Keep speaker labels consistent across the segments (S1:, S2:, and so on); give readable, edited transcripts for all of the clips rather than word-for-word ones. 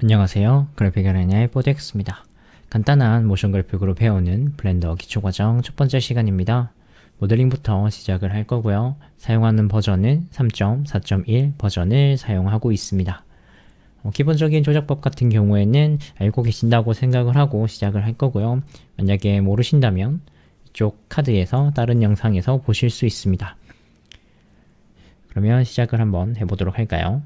S1: 안녕하세요. 그래픽 아레나의 뽀덱스입니다. 간단한 모션 그래픽으로 배우는 블렌더 기초과정 첫 번째 시간입니다. 모델링부터 시작을 할 거고요. 사용하는 버전은 3.4.1 버전을 사용하고 있습니다. 기본적인 조작법 같은 경우에는 알고 계신다고 생각을 하고 시작을 할 거고요. 만약에 모르신다면 이쪽 카드에서 다른 영상에서 보실 수 있습니다. 그러면 시작을 한번 해보도록 할까요?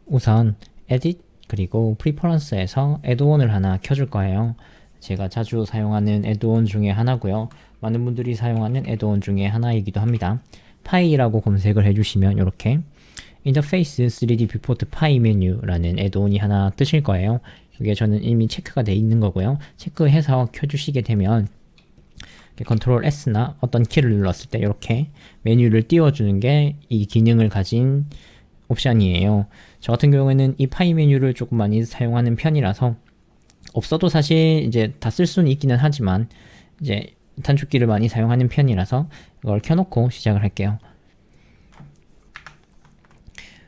S1: 우선 에딧 그리고 프리퍼런스에서 애드온을 하나 켜줄 거예요. 제가 자주 사용하는 애드온 중에 하나고요. 많은 분들이 사용하는 애드온 중에 하나이기도 합니다. 파이라고 검색을 해주시면 이렇게 인터페이스 3D 뷰포트 파이 메뉴라는 애드온이 하나 뜨실 거예요. 이게 저는 이미 체크가 돼 있는 거고요. 체크해서 켜주시게 되면 컨트롤 S나 어떤 키를 눌렀을 때 이렇게 메뉴를 띄워주는 게 이 기능을 가진 옵션이에요. 저 같은 경우에는 이 파이 메뉴를 조금 많이 사용하는 편이라서 없어도 사실 이제 다 쓸 수는 있기는 하지만 이제 단축키를 많이 사용하는 편이라서 이걸 켜놓고 시작을 할게요.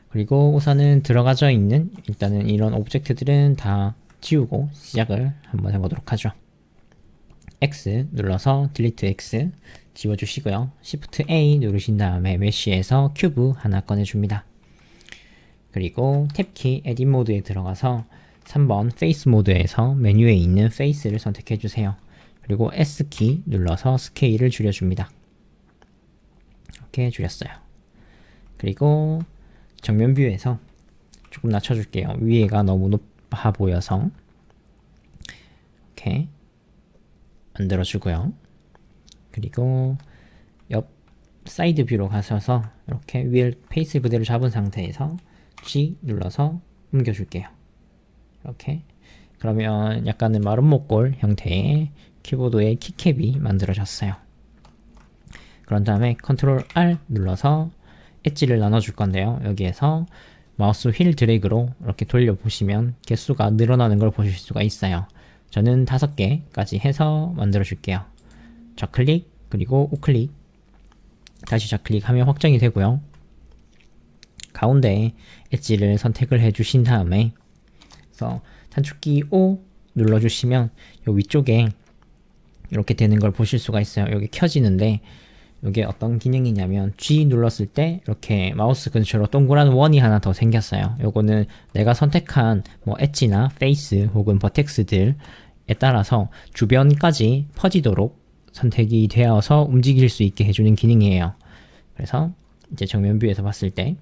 S1: 그리고 우선은 들어가져 있는 일단은 이런 오브젝트들은 다 지우고 시작을 한번 해보도록 하죠. X 눌러서 딜리트 X 지워주시고요. Shift A 누르신 다음에 메쉬에서 큐브 하나 꺼내줍니다. 그리고 탭키 에딧 모드에 들어가서 3번 페이스 모드에서 메뉴에 있는 페이스를 선택해주세요. 그리고 S키 눌러서 스케일을 줄여줍니다. 이렇게 줄였어요. 그리고 정면 뷰에서 조금 낮춰줄게요. 위에가 너무 높아 보여서 이렇게 만들어주고요. 그리고 옆 사이드 뷰로 가셔서 이렇게 위에 페이스 그대로 잡은 상태에서 G 눌러서 옮겨줄게요. 이렇게 그러면 약간은 마른 목골 형태의 키보드의 키캡이 만들어졌어요. 그런 다음에 컨트롤 R 눌러서 엣지를 나눠줄 건데요. 여기에서 마우스 휠 드래그로 이렇게 돌려보시면 개수가 늘어나는 걸 보실 수가 있어요. 저는 5개까지 해서 만들어줄게요. 좌클릭 그리고 우클릭 다시 좌클릭하면 확정이 되고요. 가운데 엣지를 선택을 해주신 다음에 그래서 단축키 O 눌러주시면 요 위쪽에 이렇게 되는 걸 보실 수가 있어요. 여기 켜지는데 이게 어떤 기능이냐면 G 눌렀을 때 이렇게 마우스 근처로 동그란 원이 하나 더 생겼어요. 요거는 내가 선택한 뭐 엣지나 페이스 혹은 버텍스들에 따라서 주변까지 퍼지도록 선택이 되어서 움직일 수 있게 해주는 기능이에요. 그래서 이제 정면 뷰에서 봤을 때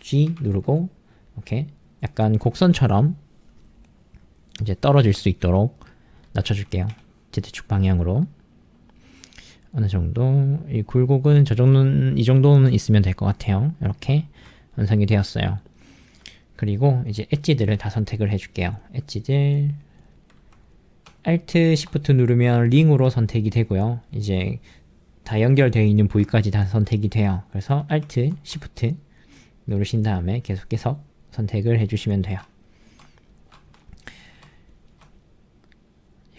S1: G 누르고 이렇게 약간 곡선처럼 이제 떨어질 수 있도록 낮춰줄게요. Z축 방향으로 어느 정도 이 굴곡은 이 정도는 있으면 될 것 같아요. 이렇게 완성이 되었어요. 그리고 이제 엣지들을 다 선택을 해줄게요. 엣지들 Alt Shift 누르면 링으로 선택이 되고요. 이제 다 연결되어 있는 부위까지 다 선택이 돼요. 그래서 Alt Shift 누르신 다음에 계속 선택을 해주시면 돼요.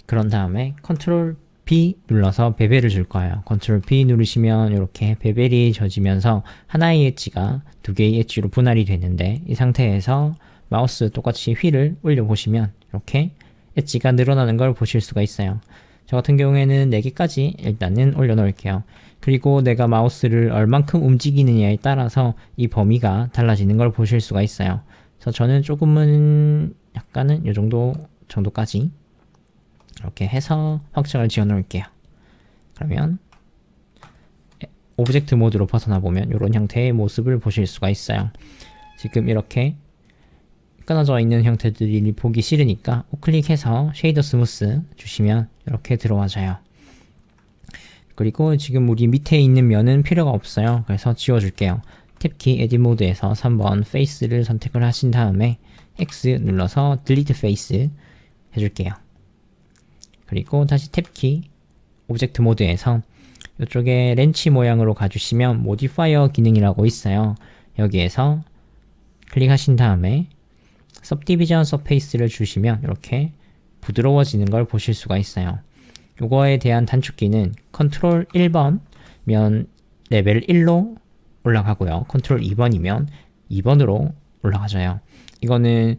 S1: 그런 다음에 컨트롤 B 눌러서 베벨을 줄 거예요. 컨트롤 B 누르시면 이렇게 베벨이 져지면서 하나의 엣지가 2개의 엣지로 분할이 되는데 이 상태에서 마우스 똑같이 휠을 올려보시면 이렇게 엣지가 늘어나는 걸 보실 수가 있어요. 저 같은 경우에는 4개까지 일단은 올려놓을게요. 그리고 내가 마우스를 얼만큼 움직이느냐에 따라서 이 범위가 달라지는 걸 보실 수가 있어요. 그래서 저는 조금은 약간은 이 정도까지 이렇게 해서 확정을 지어 놓을게요. 그러면 오브젝트 모드로 벗어나 보면 이런 형태의 모습을 보실 수가 있어요. 지금 이렇게 끊어져 있는 형태들이 보기 싫으니까 우클릭해서 쉐이더 스무스 주시면 이렇게 들어와져요. 그리고 지금 우리 밑에 있는 면은 필요가 없어요. 그래서 지워줄게요. 탭키 에딧 모드에서 3번 페이스를 선택을 하신 다음에 X 눌러서 딜리트 페이스 해줄게요. 그리고 다시 탭키 오브젝트 모드에서 이쪽에 렌치 모양으로 가주시면 모디파이어 기능이라고 있어요. 여기에서 클릭하신 다음에 सब디비전 서페이스를 주시면 이렇게 부드러워지는 걸 보실 수가 있어요. 요거에 대한 단축키는 컨트롤 1번면 레벨 1로 올라가고요. 컨트롤 2번이면 2번으로 올라가져요. 이거는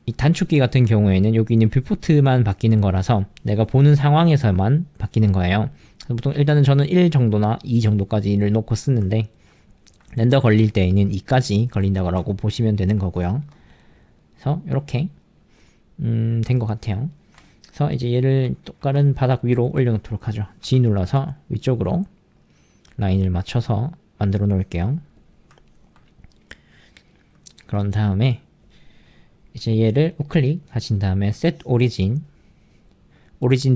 S1: 이 단축키 같은 경우에는 여기 있는 뷰포트만 바뀌는 거라서 내가 보는 상황에서만 바뀌는 거예요. 보통 일단은 저는 1 정도나 2 정도까지를 놓고 쓰는데 렌더 걸릴 때에는 2까지 걸린다고 보시면 되는 거고요. 그래서 이렇게 된 것 같아요. 그래서 이제 얘를 똑바른 바닥 위로 올려놓도록 하죠. G 눌러서 위쪽으로 라인을 맞춰서 만들어 놓을게요. 그런 다음에 이제 얘를 우클릭 하신 다음에 Set Origin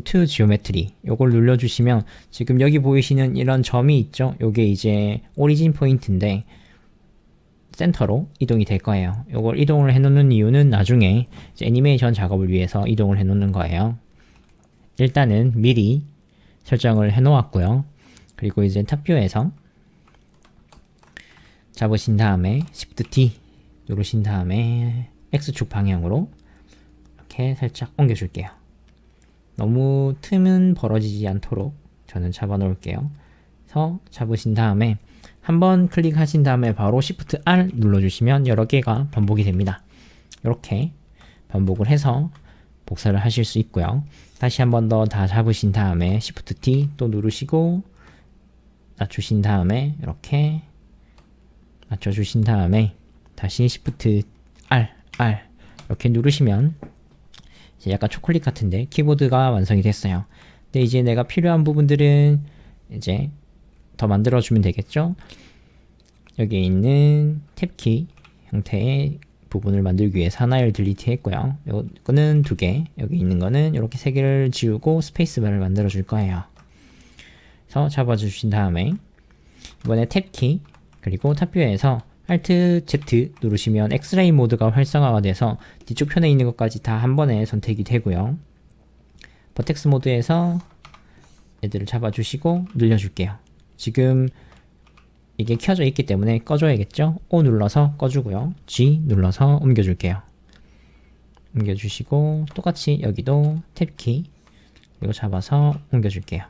S1: to Geometry 요걸 눌러주시면 지금 여기 보이시는 이런 점이 있죠? 요게 이제 오리진 포인트인데 센터로 이동이 될 거예요. 요걸 이동을 해놓는 이유는 나중에 이제 애니메이션 작업을 위해서 이동을 해놓는 거예요. 일단은 미리 설정을 해놓았고요. 그리고 이제 탑뷰에서 잡으신 다음에 Shift T 누르신 다음에 X축 방향으로 이렇게 살짝 옮겨줄게요. 너무 틈은 벌어지지 않도록 저는 잡아 놓을게요. 그래서 잡으신 다음에 한번 클릭하신 다음에 바로 Shift R 눌러주시면 여러 개가 반복이 됩니다. 이렇게 반복을 해서 복사를 하실 수 있고요. 다시 한 번 더 다 잡으신 다음에 Shift T 또 누르시고 낮추신 다음에 이렇게 낮춰주신 다음에 다시 Shift R 이렇게 누르시면 이제 약간 초콜릿 같은데 키보드가 완성이 됐어요. 근데 이제 내가 필요한 부분들은 이제 더 만들어주면 되겠죠? 여기에 있는 탭키 형태의 부분을 만들기 위해서 하나를 딜리트 했고요. 이거는 2개, 여기 있는 거는 이렇게 3개를 지우고 스페이스바를 만들어 줄 거예요. 그래서 잡아주신 다음에 이번에 탭키 그리고 탑뷰에서 Alt Z 누르시면 엑스레이 모드가 활성화가 돼서 뒤쪽 편에 있는 것까지 다 한 번에 선택이 되고요. 버텍스 모드에서 얘들을 잡아주시고 늘려줄게요. 지금 이게 켜져 있기 때문에 꺼줘야겠죠? O 눌러서 꺼주고요. G 눌러서 옮겨줄게요. 옮겨주시고 똑같이 여기도 탭키 그리고 잡아서 옮겨줄게요.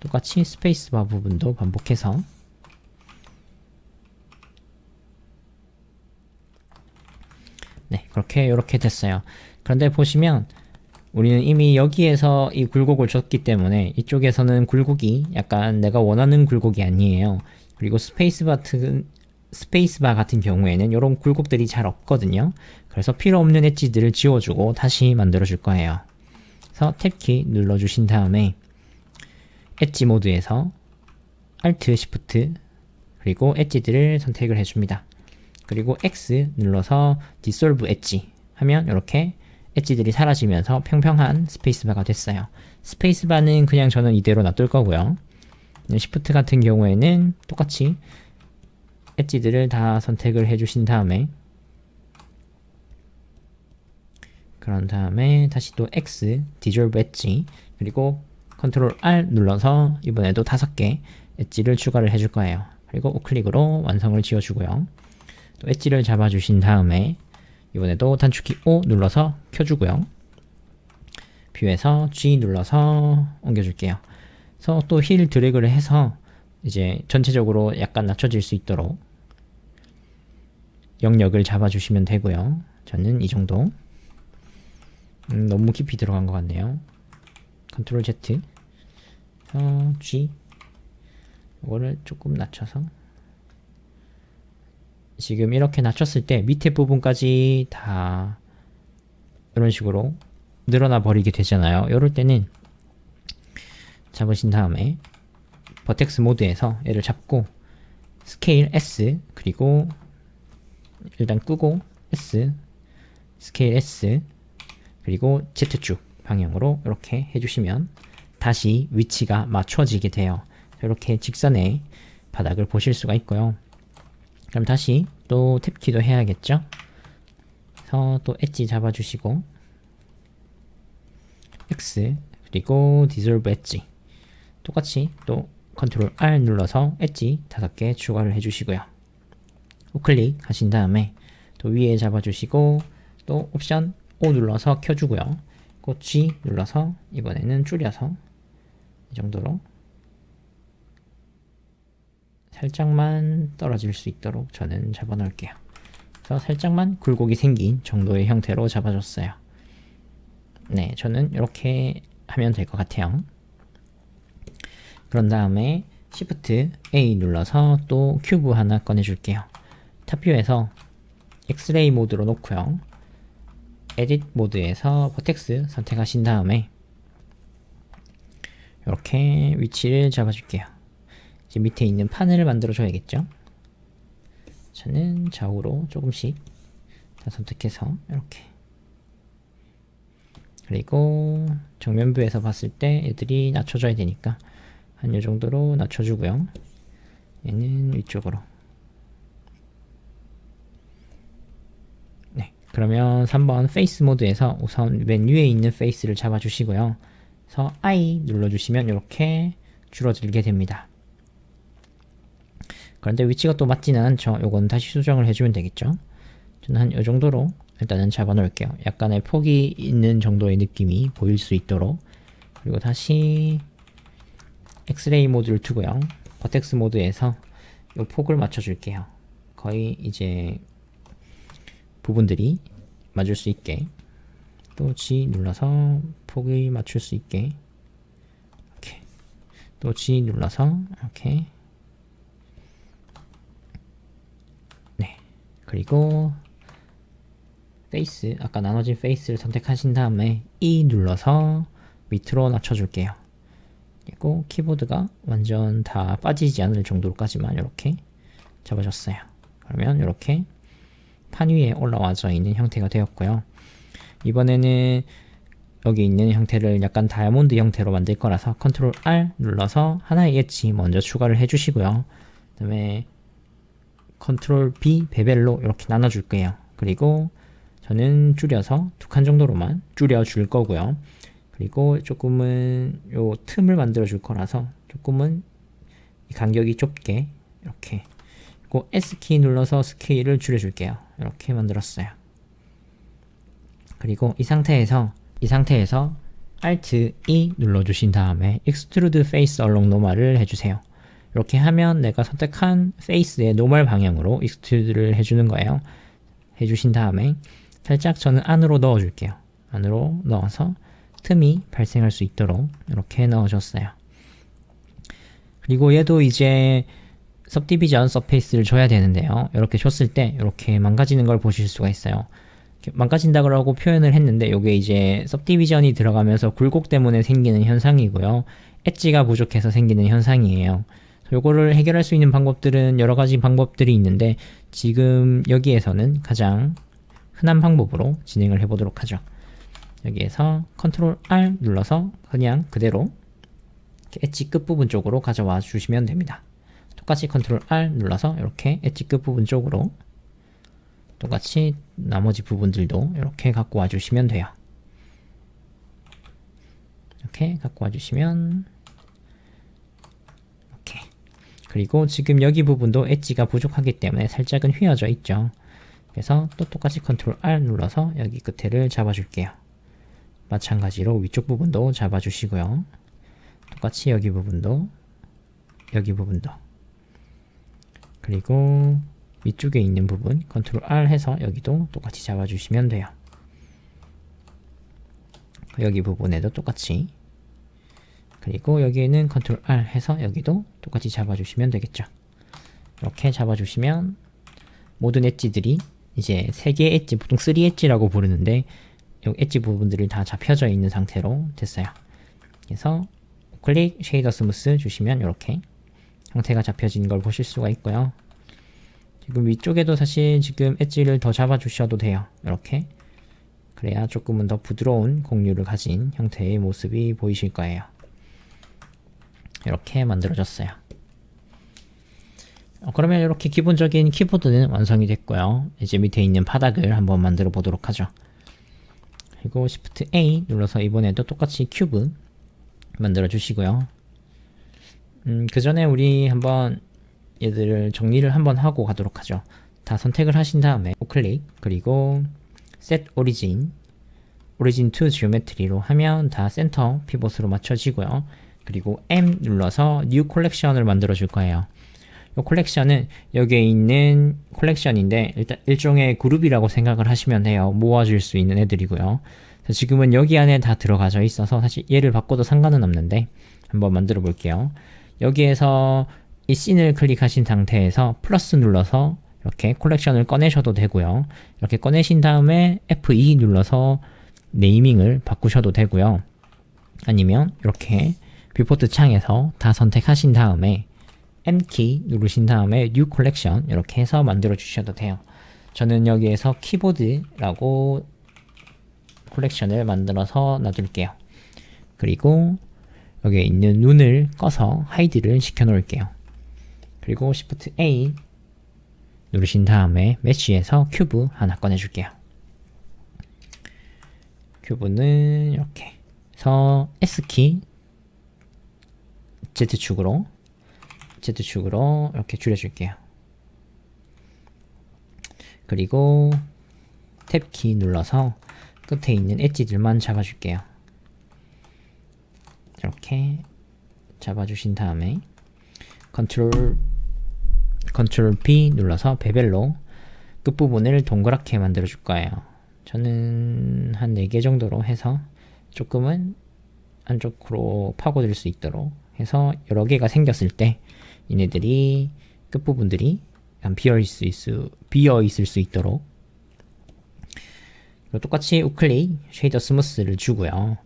S1: 똑같이 스페이스바 부분도 반복해서 네, 이렇게 됐어요. 그런데 보시면 우리는 이미 여기에서 이 굴곡을 줬기 때문에 이쪽에서는 굴곡이 약간 내가 원하는 굴곡이 아니에요. 그리고 스페이스바 같은 경우에는 이런 굴곡들이 잘 없거든요. 그래서 필요 없는 엣지들을 지워주고 다시 만들어 줄 거예요. 그래서 탭키 눌러주신 다음에 엣지 모드에서 Alt Shift 그리고 엣지들을 선택을 해줍니다. 그리고 X 눌러서 Dissolve Edge 하면 이렇게 엣지들이 사라지면서 평평한 스페이스바가 됐어요. 스페이스바는 그냥 저는 이대로 놔둘 거고요. Shift 같은 경우에는 똑같이 엣지들을 다 선택을 해주신 다음에 그런 다음에 다시 또 X Dissolve Edge 그리고 Ctrl R 눌러서 이번에도 5개 엣지를 추가를 해줄 거예요. 그리고 우클릭으로 완성을 지어주고요. 또 엣지를 잡아주신 다음에 이번에도 단축키 O 눌러서 켜주고요. 뷰에서 G 눌러서 옮겨줄게요. 그래서 또 힐 드래그를 해서 이제 전체적으로 약간 낮춰질 수 있도록 영역을 잡아주시면 되고요. 저는 이 정도. 너무 깊이 들어간 것 같네요. Ctrl Z G 이거를 조금 낮춰서 지금 이렇게 낮췄을 때 밑에 부분까지 다 이런 식으로 늘어나 버리게 되잖아요. 이럴 때는 잡으신 다음에 버텍스 모드에서 얘를 잡고 스케일 S 그리고 일단 끄고 S 스케일 S 그리고 Z축 방향으로 이렇게 해주시면 다시 위치가 맞춰지게 돼요. 이렇게 직선의 바닥을 보실 수가 있고요. 그럼 다시 또 탭키도 해야겠죠? 그래서 또 엣지 잡아주시고 X 그리고 Dissolve Edge 똑같이 또 Ctrl R 눌러서 엣지 5개 추가를 해주시고요. 우클릭 하신 다음에 또 위에 잡아주시고 또 옵션 O 눌러서 켜주고요. 또 G 눌러서 이번에는 줄여서 이 정도로 살짝만 떨어질 수 있도록 저는 잡아놓을게요. 그래서 살짝만 굴곡이 생긴 정도의 형태로 잡아줬어요. 네, 저는 이렇게 하면 될 것 같아요. 그런 다음에 Shift A 눌러서 또 큐브 하나 꺼내줄게요. 탑뷰에서 엑스레이 모드로 놓고요. 에딧 모드에서 버텍스 선택하신 다음에 이렇게 위치를 잡아줄게요. 이제 밑에 있는 판을 만들어 줘야겠죠. 저는 좌우로 조금씩 다 선택해서 이렇게, 그리고 정면뷰에서 봤을 때 애들이 낮춰져야 되니까 한 요 정도로 낮춰주고요. 얘는 위쪽으로. 네, 그러면 3번 페이스 모드에서 우선 맨 위에 있는 페이스를 잡아주시고요. 그래서 I 눌러주시면 이렇게 줄어들게 됩니다. 그런데 위치가 또 맞지는 않죠. 요건 다시 수정을 해주면 되겠죠. 저는 한 요 정도로 일단은 잡아 놓을게요. 약간의 폭이 있는 정도의 느낌이 보일 수 있도록. 그리고 다시 엑스레이 모드를 두고요. 버텍스 모드에서 요 폭을 맞춰줄게요. 거의 이제 부분들이 맞을 수 있게, 또 G 눌러서 폭을 맞출 수 있게, 이렇게 또 G 눌러서 이렇게. 네, 그리고 페이스, 아까 나눠진 페이스를 선택하신 다음에 E 눌러서 밑으로 낮춰줄게요. 그리고 키보드가 완전 다 빠지지 않을 정도로까지만 이렇게 잡아줬어요. 그러면 이렇게 판 위에 올라와져 있는 형태가 되었고요. 이번에는 여기 있는 형태를 약간 다이아몬드 형태로 만들 거라서 컨트롤 R 눌러서 하나의 엣지 먼저 추가를 해주시고요. 그 다음에 컨트롤 B 베벨로 이렇게 나눠줄 거예요. 그리고 저는 줄여서 2칸 정도로만 줄여줄 거고요. 그리고 조금은 요 틈을 만들어 줄 거라서 조금은 간격이 좁게 이렇게, 그리고 S키 눌러서 스케일을 줄여줄게요. 이렇게 만들었어요. 그리고 이 상태에서 Alt E 눌러주신 다음에 Extrude Face Along Normal을 해주세요. 이렇게 하면 내가 선택한 페이스의 노멀 방향으로 익스트루드를 해주는 거예요. 해주신 다음에 살짝 저는 안으로 넣어줄게요. 안으로 넣어서 틈이 발생할 수 있도록 이렇게 넣어줬어요. 그리고 얘도 이제 सब디비전 서페이스를 줘야 되는데요. 이렇게 줬을 때 이렇게 망가지는 걸 보실 수가 있어요. 망가진다고 표현을 했는데 이게 이제 सब디비전이 들어가면서 굴곡 때문에 생기는 현상이고요. 엣지가 부족해서 생기는 현상이에요. 요거를 해결할 수 있는 방법들은 여러 가지 방법들이 있는데 지금 여기에서는 가장 흔한 방법으로 진행을 해보도록 하죠. 여기에서 컨트롤 R 눌러서 그냥 그대로 엣지 끝부분 쪽으로 가져와 주시면 됩니다. 똑같이 컨트롤 R 눌러서 이렇게 엣지 끝부분 쪽으로 똑같이 나머지 부분들도 이렇게 갖고 와 주시면 돼요. 이렇게 갖고 와 주시면 이렇게. 그리고 지금 여기 부분도 엣지가 부족하기 때문에 살짝은 휘어져 있죠. 그래서 또 똑같이 컨트롤 R 눌러서 여기 끝에를 잡아줄게요. 마찬가지로 위쪽 부분도 잡아주시고요. 똑같이 여기 부분도, 그리고 위쪽에 있는 부분 컨트롤 R 해서 여기도 똑같이 잡아주시면 돼요. 여기 부분에도 똑같이, 그리고 여기에는 컨트롤 R 해서 여기도 똑같이 잡아주시면 되겠죠. 이렇게 잡아주시면 모든 엣지들이 이제 3개의 엣지, 보통 3엣지라고 부르는데 이 엣지 부분들이 다 잡혀져 있는 상태로 됐어요. 그래서 클릭 쉐이더 스무스 주시면 이렇게 형태가 잡혀진 걸 보실 수가 있고요. 지금 위쪽에도 사실 지금 엣지를 더 잡아 주셔도 돼요. 이렇게. 그래야 조금은 더 부드러운 곡률을 가진 형태의 모습이 보이실 거예요. 이렇게 만들어졌어요. 그러면 이렇게 기본적인 키보드는 완성이 됐고요. 이제 밑에 있는 바닥을 한번 만들어 보도록 하죠. 그리고 Shift A 눌러서 이번에도 똑같이 큐브 만들어 주시고요. 그 전에 우리 한번 얘들을 정리를 한번 하고 가도록 하죠. 다 선택을 하신 다음에 우클릭, 그리고 Set Origin to Geometry로 하면 다 센터 피봇으로 맞춰지고요. 그리고 M 눌러서 New Collection을 만들어 줄 거예요. 이 콜렉션은 여기에 있는 콜렉션인데 일단 일종의 그룹이라고 생각을 하시면 돼요. 모아줄 수 있는 애들이고요. 지금은 여기 안에 다 들어가져 있어서 사실 얘를 바꿔도 상관은 없는데 한번 만들어 볼게요. 여기에서 이 씬을 클릭하신 상태에서 플러스 눌러서 이렇게 콜렉션을 꺼내셔도 되고요. 이렇게 꺼내신 다음에 F2 눌러서 네이밍을 바꾸셔도 되고요. 아니면 이렇게 뷰포트 창에서 다 선택하신 다음에 M키 누르신 다음에 New Collection 이렇게 해서 만들어 주셔도 돼요. 저는 여기에서 키보드라고 콜렉션을 만들어서 놔둘게요. 그리고 여기에 있는 눈을 꺼서 하이드를 시켜 놓을게요. 그리고 Shift A 누르신 다음에 메쉬에서 큐브 하나 꺼내줄게요. 큐브는 이렇게 해서 S키 Z축으로 이렇게 줄여줄게요. 그리고 탭키 눌러서 끝에 있는 엣지들만 잡아줄게요. 이렇게 잡아주신 다음에 컨트롤 P 눌러서 베벨로 끝부분을 동그랗게 만들어 줄 거예요. 저는 한 4개 정도로 해서 조금은 안쪽으로 파고들 수 있도록 해서 여러 개가 생겼을 때 얘네들이 끝부분들이 비어 있을 수 있도록 그리고 똑같이 우클릭 쉐이더 스무스를 주고요.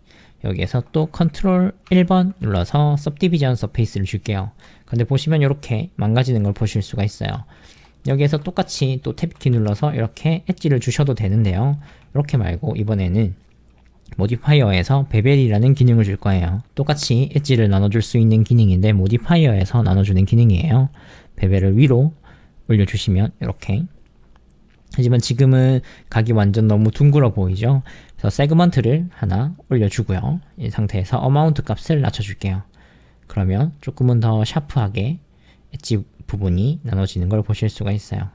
S1: 여기에서 또 컨트롤 1번 눌러서 सब디비전 서페이스를 줄게요. 근데 보시면 이렇게 망가지는 걸 보실 수가 있어요. 여기에서 똑같이 또 탭키 눌러서 이렇게 엣지를 주셔도 되는데요. 이렇게 말고 이번에는 모디파이어에서 베벨이라는 기능을 줄 거예요. 똑같이 엣지를 나눠줄 수 있는 기능인데 모디파이어에서 나눠주는 기능이에요. 베벨을 위로 올려주시면 이렇게. 하지만 지금은 각이 완전 너무 둥글어 보이죠? 그래서 세그먼트를 하나 올려주고요. 이 상태에서 어마운트 값을 낮춰줄게요. 그러면 조금은 더 샤프하게 엣지 부분이 나눠지는 걸 보실 수가 있어요.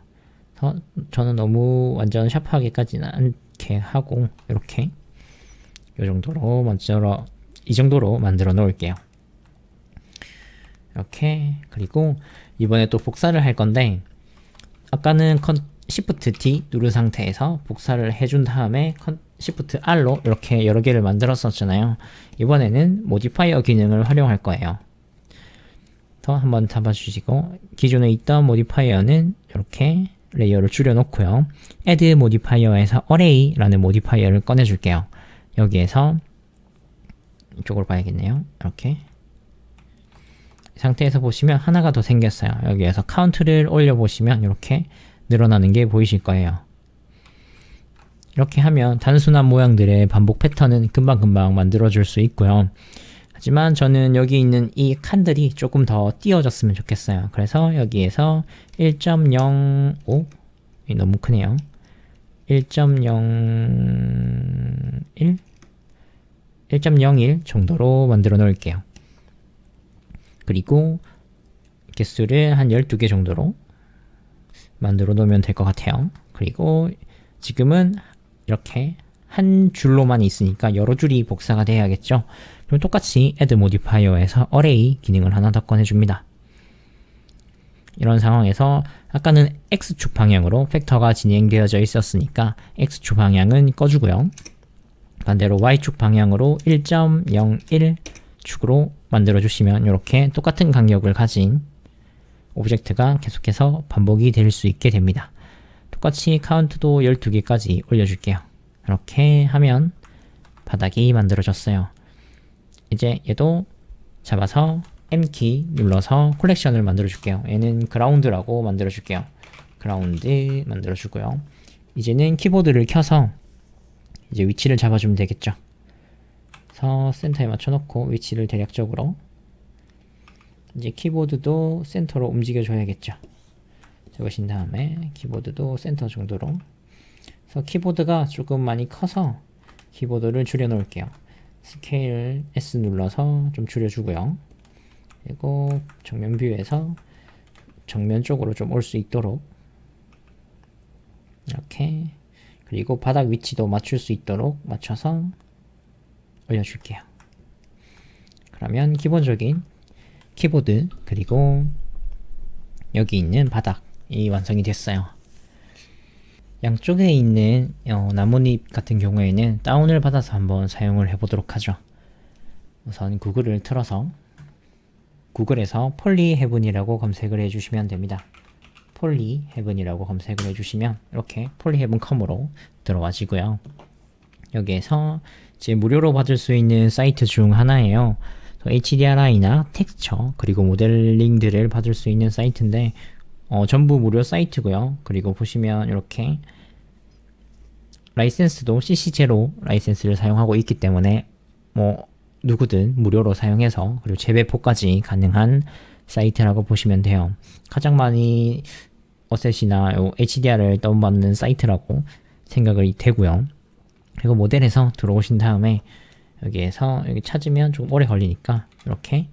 S1: 그래서 저는 너무 완전 샤프하게까지는 않게 하고 이렇게 이 정도로 만들어 놓을게요. 이렇게. 그리고 이번에 또 복사를 할 건데 아까는 Shift D 누른 상태에서 복사를 해준 다음에 Shift R로 이렇게 여러 개를 만들었었잖아요. 이번에는 모디파이어 기능을 활용할 거예요. 더 한번 잡아주시고 기존에 있던 모디파이어는 이렇게 레이어를 줄여놓고요. Add 모디파이어에서 Array라는 모디파이어를 꺼내줄게요. 여기에서 이쪽으로 봐야겠네요. 이렇게 이 상태에서 보시면 하나가 더 생겼어요. 여기에서 카운트를 올려보시면 이렇게 늘어나는 게 보이실 거예요. 이렇게 하면 단순한 모양들의 반복 패턴은 금방금방 만들어줄 수 있고요. 하지만 저는 여기 있는 이 칸들이 조금 더 띄어졌으면 좋겠어요. 그래서 여기에서 1.05 너무 크네요. 1.01 정도로 만들어 놓을게요. 그리고 개수를 한 12개 정도로 만들어 놓으면 될 것 같아요. 그리고 지금은 이렇게 한 줄로만 있으니까 여러 줄이 복사가 돼야겠죠. 그럼 똑같이 add modifier에서 array 기능을 하나 더 꺼내줍니다. 이런 상황에서 아까는 X축 방향으로 팩터가 진행되어져 있었으니까 X축 방향은 꺼주고요. 반대로 Y축 방향으로 1.01 축으로 만들어주시면 이렇게 똑같은 간격을 가진 오브젝트가 계속해서 반복이 될 수 있게 됩니다. 똑같이 카운트도 12개까지 올려줄게요. 이렇게 하면 바닥이 만들어졌어요. 이제 얘도 잡아서 M키 눌러서 콜렉션을 만들어줄게요. 얘는 그라운드라고 만들어줄게요. 그라운드 만들어주고요. 이제는 키보드를 켜서 이제 위치를 잡아주면 되겠죠. 그래서 센터에 맞춰놓고 위치를 대략적으로 이제 키보드도 센터로 움직여줘야겠죠. 잡으신 다음에 키보드도 센터 정도로. 그래서 키보드가 조금 많이 커서 키보드를 줄여놓을게요. 스케일 S 눌러서 좀 줄여주고요. 그리고 정면 뷰에서 정면 쪽으로 좀 올 수 있도록 이렇게. 그리고 바닥 위치도 맞출 수 있도록 맞춰서 올려줄게요. 그러면 기본적인 키보드 그리고 여기 있는 바닥이 완성이 됐어요. 양쪽에 있는 나뭇잎 같은 경우에는 다운을 받아서 한번 사용을 해보도록 하죠. 우선 구글을 틀어서 구글에서 폴리헤븐이라고 검색을 해주시면 됩니다. 폴리헤븐이라고 검색을 해주시면 이렇게 폴리헤븐컴으로 들어와지고요. 여기에서 이제 무료로 받을 수 있는 사이트 중 하나예요. HDRI나 텍스처 그리고 모델링들을 받을 수 있는 사이트인데 전부 무료 사이트고요. 그리고 보시면 이렇게 라이센스도 CC0 라이센스를 사용하고 있기 때문에 누구든 무료로 사용해서 그리고 재배포까지 가능한 사이트라고 보시면 돼요. 가장 많이 어셋이나 HDR을 다운받는 사이트라고 생각이 되고요. 그리고 모델에서 들어오신 다음에 여기에서 여기 찾으면 좀 오래 걸리니까 이렇게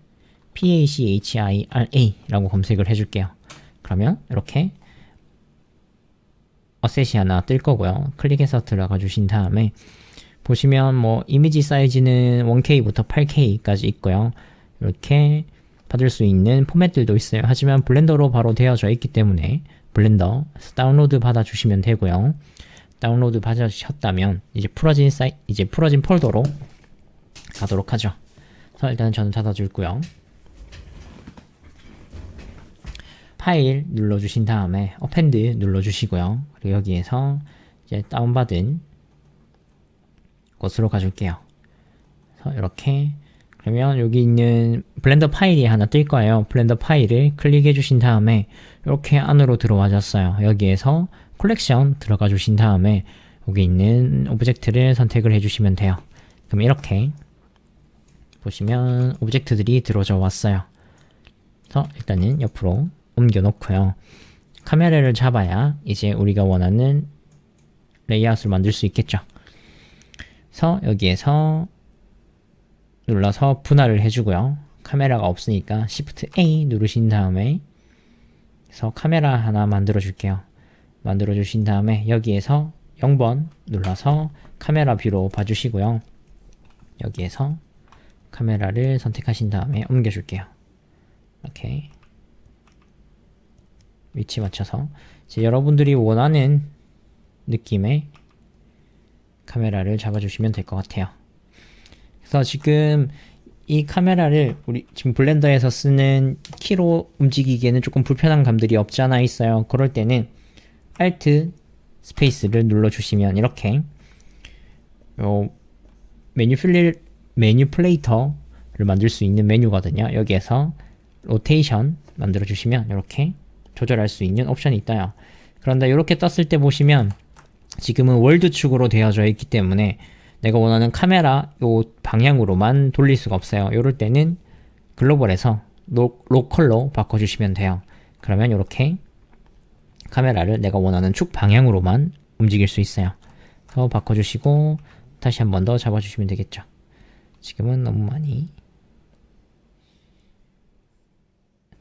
S1: PACHIRA라고 검색을 해줄게요. 그러면 이렇게 어셋이 하나 뜰 거고요. 클릭해서 들어가 주신 다음에 보시면 이미지 사이즈는 1K부터 8K까지 있고요. 이렇게 받을 수 있는 포맷들도 있어요. 하지만 블렌더로 바로 되어져 있기 때문에 블렌더 다운로드 받아주시면 되고요. 다운로드 받으셨다면 이제 풀어진 폴더로 가도록 하죠. 그래서 일단 저는 닫아줄고요. 파일 눌러주신 다음에 어펜드 눌러주시고요. 그리고 여기에서 이제 다운받은 곳으로 가줄게요. 그래서 이렇게 그러면 여기 있는 블렌더 파일이 하나 뜰 거예요. 블렌더 파일을 클릭해 주신 다음에 이렇게 안으로 들어와졌어요. 여기에서 컬렉션 들어가 주신 다음에 여기 있는 오브젝트를 선택을 해 주시면 돼요. 그럼 이렇게 보시면 오브젝트들이 들어져 왔어요. 그래서 일단은 옆으로 옮겨 놓고요. 카메라를 잡아야 이제 우리가 원하는 레이아웃을 만들 수 있겠죠. 그래서 여기에서 눌러서 분할을 해주고요. 카메라가 없으니까 Shift A 누르신 다음에 그래서 카메라 하나 만들어 줄게요. 만들어 주신 다음에 여기에서 0번 눌러서 카메라 뷰로 봐주시고요. 여기에서 카메라를 선택하신 다음에 옮겨 줄게요. 이렇게 위치 맞춰서 이제 여러분들이 원하는 느낌의 카메라를 잡아주시면 될 것 같아요. 그래서 지금 이 카메라를 우리 지금 블렌더에서 쓰는 키로 움직이기에는 조금 불편한 감들이 없지 않아 있어요. 그럴 때는 Alt 스페이스를 눌러주시면 이렇게 매니플레이터를 만들 수 있는 메뉴거든요. 여기에서 로테이션 만들어주시면 이렇게 조절할 수 있는 옵션이 있다요. 그런데 이렇게 떴을 때 보시면 지금은 월드 축으로 되어져 있기 때문에 내가 원하는 카메라 요 방향으로만 돌릴 수가 없어요. 이럴 때는 글로벌에서 로컬로 바꿔주시면 돼요. 그러면 이렇게 카메라를 내가 원하는 축 방향으로만 움직일 수 있어요. 그래서 바꿔주시고 다시 한 번 더 잡아주시면 되겠죠. 지금은 너무 많이.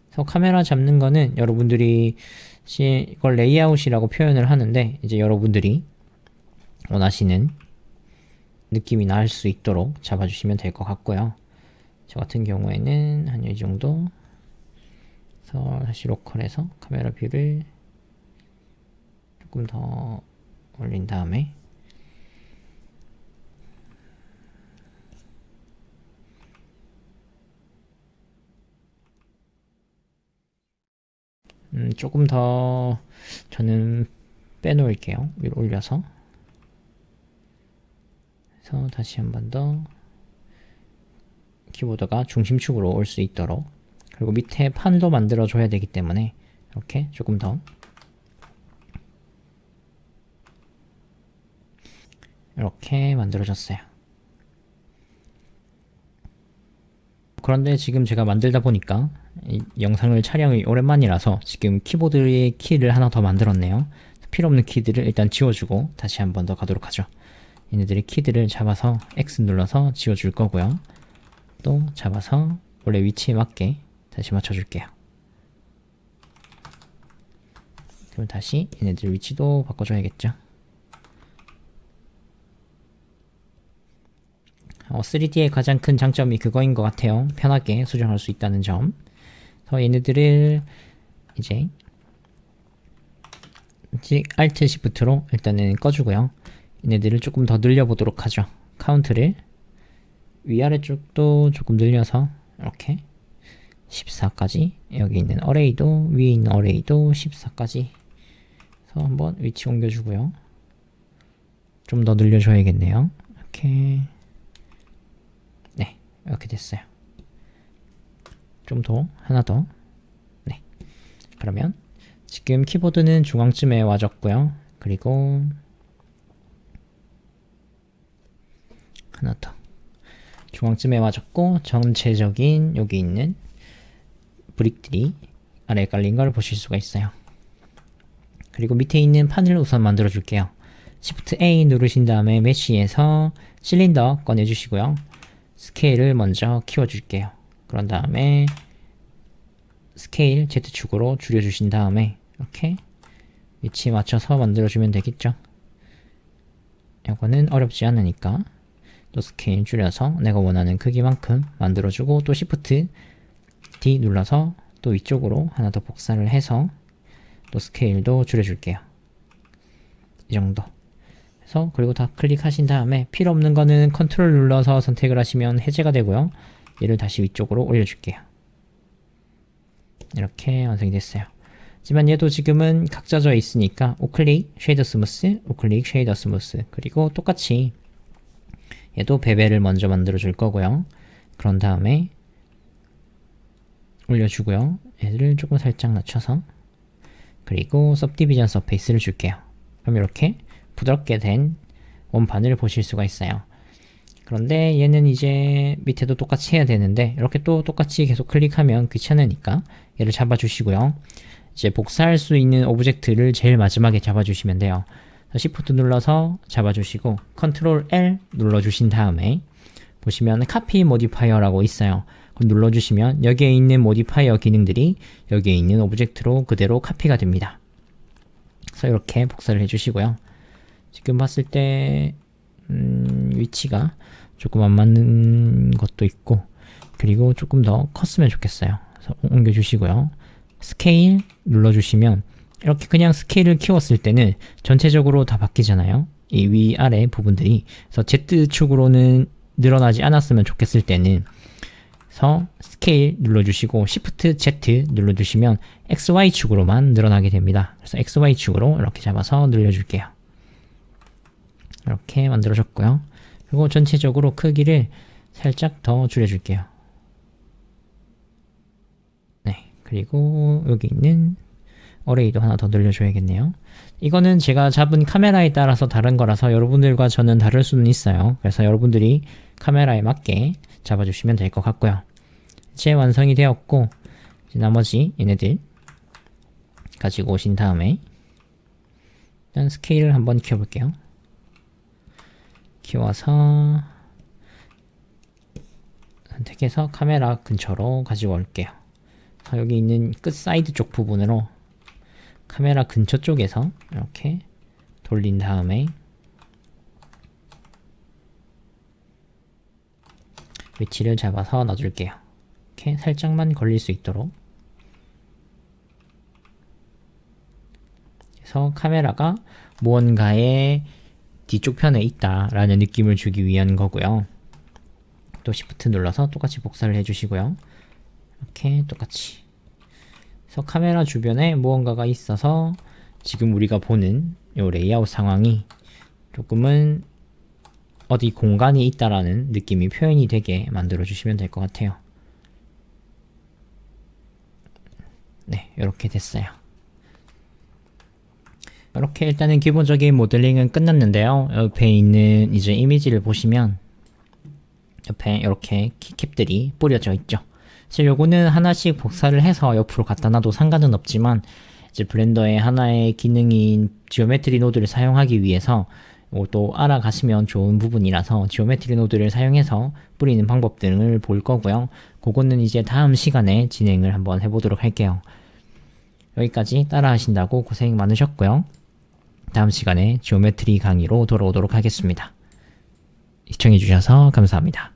S1: 그래서 카메라 잡는 거는 여러분들이 이걸 레이아웃이라고 표현을 하는데 이제 여러분들이 원하시는 느낌이 날 수 있도록 잡아주시면 될 것 같고요. 저 같은 경우에는 한 이 정도. 그래서 다시 로컬에서 카메라 뷰를 조금 더 올린 다음에 조금 더 저는 빼놓을게요. 위로 올려서. 그래서 다시 한 번 더 키보드가 중심축으로 올 수 있도록, 그리고 밑에 판도 만들어 줘야 되기 때문에 이렇게 조금 더 이렇게 만들어졌어요. 그런데 지금 제가 만들다 보니까 이 영상을 촬영이 오랜만이라서 지금 키보드의 키를 하나 더 만들었네요. 필요 없는 키들을 일단 지워주고 다시 한 번 더 가도록 하죠. 얘네들의 키들을 잡아서 X 눌러서 지워줄 거고요. 또 잡아서 원래 위치에 맞게 다시 맞춰줄게요. 그럼 다시 얘네들 위치도 바꿔줘야겠죠. 3D의 가장 큰 장점이 그거인 것 같아요. 편하게 수정할 수 있다는 점. 그래서 얘네들을 이제 Alt Shift로 일단은 꺼주고요. 얘네들을 조금 더 늘려보도록 하죠. 카운트를 위아래쪽도 조금 늘려서 이렇게 14까지, 여기 있는 어레이도, 위에 있는 어레이도 14까지 해서 한번 위치 옮겨주고요. 좀 더 늘려줘야겠네요. 이렇게, 네, 이렇게 됐어요. 좀 더, 하나 더. 네, 그러면 지금 키보드는 중앙쯤에 와줬고요. 그리고 하나 더 중앙쯤에 와줬고, 전체적인 여기 있는 브릭들이 아래에 깔린 걸 보실 수가 있어요. 그리고 밑에 있는 판을 우선 만들어 줄게요. Shift A 누르신 다음에 메쉬에서 실린더 꺼내주시고요. 스케일을 먼저 키워줄게요. 그런 다음에 스케일 Z축으로 줄여주신 다음에 이렇게 위치 맞춰서 만들어주면 되겠죠. 이거는 어렵지 않으니까 또 스케일 줄여서 내가 원하는 크기만큼 만들어주고, 또 Shift D 눌러서 또 위쪽으로 하나 더 복사를 해서 또 스케일도 줄여줄게요. 이 정도 해서, 그리고 다 클릭하신 다음에 필요 없는 거는 컨트롤 눌러서 선택을 하시면 해제가 되고요. 얘를 다시 위쪽으로 올려줄게요. 이렇게 완성이 됐어요. 하지만 얘도 지금은 각져져 있으니까 우클릭 쉐이더 스무스, 우클릭 쉐이더 스무스, 그리고 똑같이 얘도 베벨을 먼저 만들어 줄 거고요. 그런 다음에 올려주고요. 얘를 조금 살짝 낮춰서, 그리고 सब디비전 서페이스를 줄게요. 그럼 이렇게 부드럽게 된 원판을 보실 수가 있어요. 그런데 얘는 이제 밑에도 똑같이 해야 되는데, 이렇게 또 똑같이 계속 클릭하면 귀찮으니까 얘를 잡아주시고요. 이제 복사할 수 있는 오브젝트를 제일 마지막에 잡아주시면 돼요. Shift 눌러서 잡아주시고 Ctrl L 눌러주신 다음에 보시면 카피 모디파이어라고 있어요. 그걸 눌러주시면 여기에 있는 모디파이어 기능들이 여기에 있는 오브젝트로 그대로 카피가 됩니다. 그래서 이렇게 복사를 해주시고요. 지금 봤을 때 위치가 조금 안 맞는 것도 있고, 그리고 조금 더 컸으면 좋겠어요. 그래서 옮겨주시고요. 스케일 눌러주시면 이렇게 그냥 스케일을 키웠을 때는 전체적으로 다 바뀌잖아요. 이 위아래 부분들이. 그래서 Z축으로는 늘어나지 않았으면 좋겠을 때는, 그래서 스케일 눌러주시고 Shift Z 눌러주시면 XY축으로만 늘어나게 됩니다. 그래서 XY축으로 이렇게 잡아서 늘려줄게요. 이렇게 만들어줬고요. 그리고 전체적으로 크기를 살짝 더 줄여줄게요. 네, 그리고 여기 있는 어레이도 하나 더 늘려줘야겠네요. 이거는 제가 잡은 카메라에 따라서 다른 거라서 여러분들과 저는 다를 수는 있어요. 그래서 여러분들이 카메라에 맞게 잡아주시면 될 것 같고요. 이제 완성이 되었고, 이제 나머지 얘네들 가지고 오신 다음에 일단 스케일을 한번 키워볼게요. 키워서 선택해서 카메라 근처로 가지고 올게요. 여기 있는 끝 사이드 쪽 부분으로 카메라 근처 쪽에서 이렇게 돌린 다음에 위치를 잡아서 놔줄게요. 이렇게 살짝만 걸릴 수 있도록. 그래서 카메라가 무언가의 뒤쪽 편에 있다라는 느낌을 주기 위한 거고요. 또 Shift 눌러서 똑같이 복사를 해주시고요. 이렇게 똑같이. 그래서 카메라 주변에 무언가가 있어서 지금 우리가 보는 이 레이아웃 상황이 조금은 어디 공간이 있다라는 느낌이 표현이 되게 만들어 주시면 될 것 같아요. 네, 이렇게 됐어요. 이렇게 일단은 기본적인 모델링은 끝났는데요. 옆에 있는 이제 이미지를 보시면 옆에 이렇게 키캡들이 뿌려져 있죠. 사실 요거는 하나씩 복사를 해서 옆으로 갖다 놔도 상관은 없지만, 이제 블렌더의 하나의 기능인 지오메트리 노드를 사용하기 위해서 이것도 알아가시면 좋은 부분이라서 지오메트리 노드를 사용해서 뿌리는 방법 등을 볼 거고요. 그거는 이제 다음 시간에 진행을 한번 해보도록 할게요. 여기까지 따라 하신다고 고생 많으셨고요. 다음 시간에 지오메트리 강의로 돌아오도록 하겠습니다. 시청해주셔서 감사합니다.